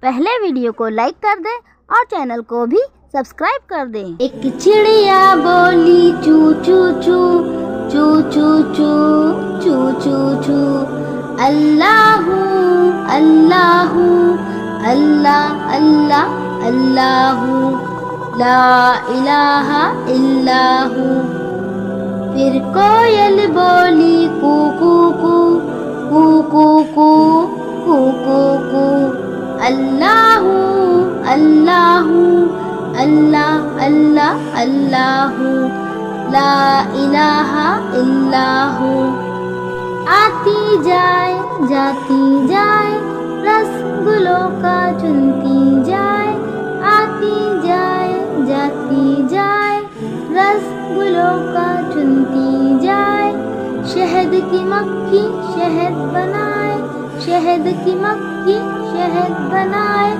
पहले वीडियो को लाइक कर दें और चैनल को भी सब्सक्राइब कर दें। एक चिड़िया बोली चू चू चू चू चू चू चू चू चू, अल्लाहू अल्लाहू अल्लाह अल्लाह अल्लाहू, ला इलाहा इल्लाहू। फिर कोयल बोली कू कू कू कू कू कू कू कू कू, अल्लाहू अल्लाहू अल्लाह अल्लाह अल्लाहू, ला इलाहा इल्लाहू। आती जाए जाती जाए रसगुलों का चुनती जाए, आती जाए जाती जाए रसगुलों का चुनती जाए। शहद की मक्खी शहद बनाए, शहद की मक्खी शहद बनाए।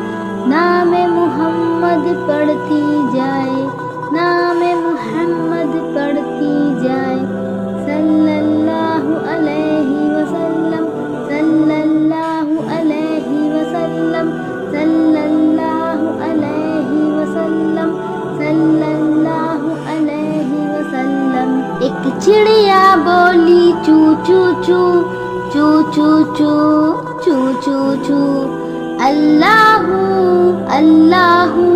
नाम मुहम्मद पढ़ती जाए, नाम मुहम्मद पढ़ती जाए। सल्लल्लाहु अलैहि वसल्लम सल्लल्लाहु अलैहि वसल्लम सल्लल्लाहु अलैहि वसल्लम सल्लल्लाहु अलैहि वसल्लम। एक चिड़िया बोली चू चू चू चू चू चू चू चू चू, अल्लाहू अल्लाहू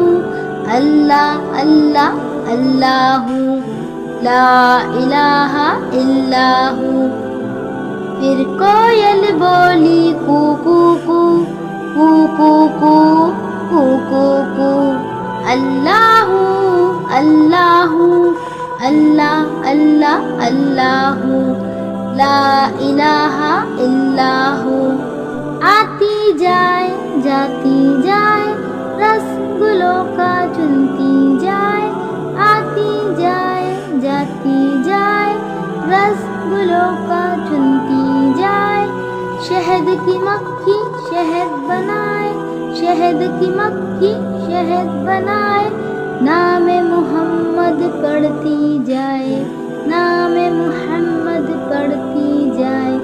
अल्लाह अल्लाह अल्लाहू, ला इलाहा इल्लाहू। फिर कोयल बोली कू कू कू कू कू कू कू कू कू, अल्लाहू अल्लाहू अल्लाह अल्लाह अल्लाहू, ला इलाहा इल्लाहू। आती जाए जाती जाए रसगुलों का चुनती जाए, आती जाए जाती जाए रसगुलों का चुनती जाए। शहद की मक्खी शहद बनाए, शहद की मक्खी शहद बनाए। नाम मुहम्मद पढ़ती जाए, नाम मुहम्मद पढ़ती जाए।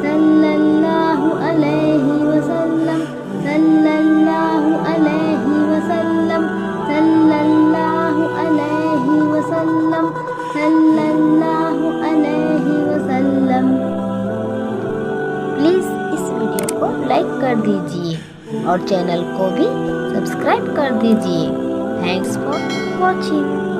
सल्लल्लाहु अलैहि वसल्लम सल्लल्लाहु अलैहि वसल्लम सल्लल्लाहु अलैहि वसल्लम सल्लल्लाहु अलैहि वसल्लम। प्लीज़ इस वीडियो को लाइक कर दीजिए और चैनल को भी सब्सक्राइब कर दीजिए। Thanks for watching.